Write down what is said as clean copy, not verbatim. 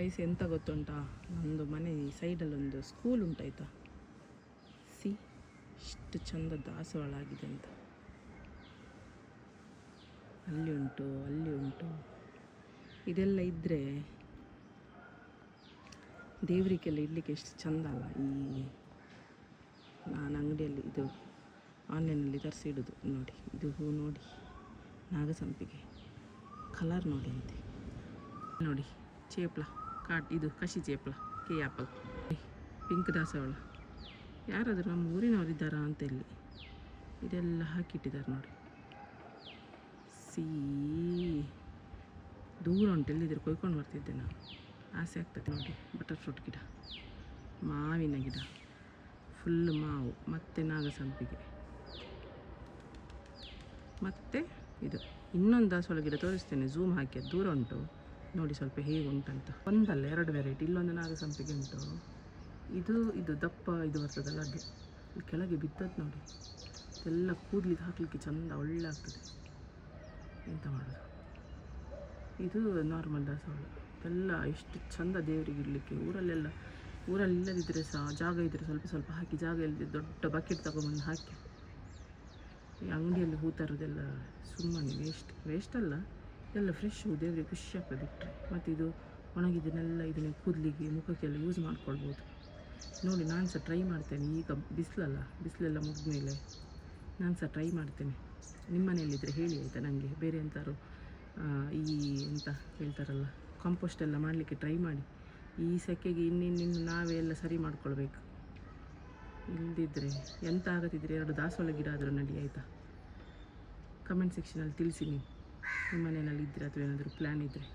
Guys ಎಂತ ಗೊತ್ತುಂಟಾ, ನಮ್ಮದು ಮನೆ ಸೈಡಲ್ಲೊಂದು ಸ್ಕೂಲ್ ಉಂಟಾಯ್ತಾ. ಸಿ ಇಷ್ಟು ಚಂದ ದಾಸವಾಳ ಆಗಿದೆ ಅಂತ. ಅಲ್ಲಿ ಉಂಟು, ಅಲ್ಲಿ ಉಂಟು. ಇದೆಲ್ಲ ಇದ್ದರೆ ದೇವರಿಗೆಲ್ಲ ಇಡಲಿಕ್ಕೆ ಎಷ್ಟು ಚಂದ ಅಲ್ಲ. ನಾನು ಅಂಗಡಿಯಲ್ಲಿ ಇದು ಆನ್ಲೈನಲ್ಲಿ ತರಿಸಿಡೋದು ನೋಡಿ. ಇದು ಹೂ ನೋಡಿ, ನಾಗಸಂಪಿಗೆ ಕಲರ್ ನೋಡಿ ಅಂತೆ. ನೋಡಿ ಚೇಪ್ಲ ಇದು ಕಸಿ ಚೇಪ್ಲ, ಕೆ ಆ್ಯಪಲ್, ಪಿಂಕ್ ದಾಸವಾಳ. ಯಾರಾದರೂ ನಮ್ಮ ಊರಿನವರಿದ್ದಾರಾ ಅಂತ ಇಲ್ಲಿ ಇದೆಲ್ಲ ಹಾಕಿಟ್ಟಿದ್ದಾರೆ ನೋಡಿ. ದೂರ ಉಂಟು, ಎಲ್ಲಿದ್ದರೆ ಕೊಯ್ಕೊಂಡು ಬರ್ತಿದ್ದೆ ನಾನು. ಆಸೆ ಆಗ್ತದೆ ನೋಡಿ. ಬಟರ್ ಫ್ರೂಟ್ ಗಿಡ, ಮಾವಿನ ಗಿಡ, ಫುಲ್ಲು ಮಾವು, ಮತ್ತು ನಾಗಸಂಪಿಗೆ, ಮತ್ತು ಇದು ಇನ್ನೊಂದು ದಾಸವಾಳ ಗಿಡ ತೋರಿಸ್ತೇನೆ, ಝೂಮ್ ಹಾಕಿ. ಅದು ದೂರ ಉಂಟು ನೋಡಿ ಸ್ವಲ್ಪ ಹೇಗೆ ಉಂಟಂತ. ಒಂದಲ್ಲ ಎರಡು ವೆರೈಟಿ. ಇಲ್ಲೊಂದು ನಾಗಸಂಪಿಗೆ ಉಂಟು. ಇದು ದಪ್ಪ ಇದು ಬರ್ತದಲ್ಲ, ಅದು ಇಲ್ಲಿ ಕೆಳಗೆ ಬಿದ್ದದ್ದು ನೋಡಿ. ಎಲ್ಲ ಕೂದಲಿಗೆ ಹಾಕಲಿಕ್ಕೆ ಚಂದ ಒಳ್ಳೆ ಆಗ್ತದೆ. ಎಂತ ಮಾಡೋದು. ಇದು ನಾರ್ಮಲ್ ದಾಸವಾಳ. ಎಲ್ಲ ಎಷ್ಟು ಚಂದ ದೇವರಿಗೆ ಇಡಲಿಕ್ಕೆ. ಊರಲ್ಲಿ ಇಲ್ಲದಿದ್ದರೆ ಸಹ ಜಾಗ ಇದ್ದರೆ ಸ್ವಲ್ಪ ಸ್ವಲ್ಪ ಹಾಕಿ, ಜಾಗ ಇಲ್ಲದೆ ದೊಡ್ಡ ಬಕೆಟ್ ತಗೊಂಬಂದು ಹಾಕಿ. ಈ ಅಂಗಡಿಯಲ್ಲಿ ಹೂ ತರೋದೆಲ್ಲ ಸುಮ್ಮನೆ ವೇಸ್ಟ್ ಅಲ್ಲ. ಎಲ್ಲ ಫ್ರೆಶ್ ಹೂ, ದೇವರಿಗೆ ಖುಷಿ ಆಗ್ತದೆ ಇಟ್ಟರೆ. ಮತ್ತು ಇದು ಒಣಗಿದ್ದನ್ನೆಲ್ಲ ಇದನ್ನೇ ಕೂದಲಿಗೆ ಮುಖಕ್ಕೆಲ್ಲ ಯೂಸ್ ಮಾಡ್ಕೊಳ್ಬೋದು ನೋಡಿ. ನಾನು ಸಹ ಟ್ರೈ ಮಾಡ್ತೇನೆ. ಈಗ ಬಿಸಿಲೆಲ್ಲ ಮುಗಿದ ಮೇಲೆ ನಾನು ಸಹ ಟ್ರೈ ಮಾಡ್ತೇನೆ. ನಿಮ್ಮ ಮನೆಯಲ್ಲಿದ್ದರೆ ಹೇಳಿ ಆಯಿತಾ ನನಗೆ. ಬೇರೆ ಎಂತಾರು ಎಂತ ಹೇಳ್ತಾರಲ್ಲ, ಕಾಂಪೋಸ್ಟ್ ಎಲ್ಲ ಮಾಡಲಿಕ್ಕೆ ಟ್ರೈ ಮಾಡಿ. ಈ ಸೆಕೆಗೆ ಇನ್ನಿನ್ನು ನಾವೇ ಎಲ್ಲ ಸರಿ ಮಾಡ್ಕೊಳ್ಬೇಕು. ಇಲ್ಲದಿದ್ದರೆ ಎಂತ ಆಗತ್ತಿದ್ರೆ 2 ದಾಸವಾಳ ಗಿಡ ಆದರೂ ನಡಿ ಆಯಿತಾ. ಕಮೆಂಟ್ ಸೆಕ್ಷನಲ್ಲಿ ತಿಳಿಸಿ ನೀವು ನಿಮ್ಮ ಮನೆಯಲ್ಲಿ ಇದ್ದರೆ ಅಥವಾ ಏನಾದರೂ ಪ್ಲ್ಯಾನ್ ಇದ್ದರೆ.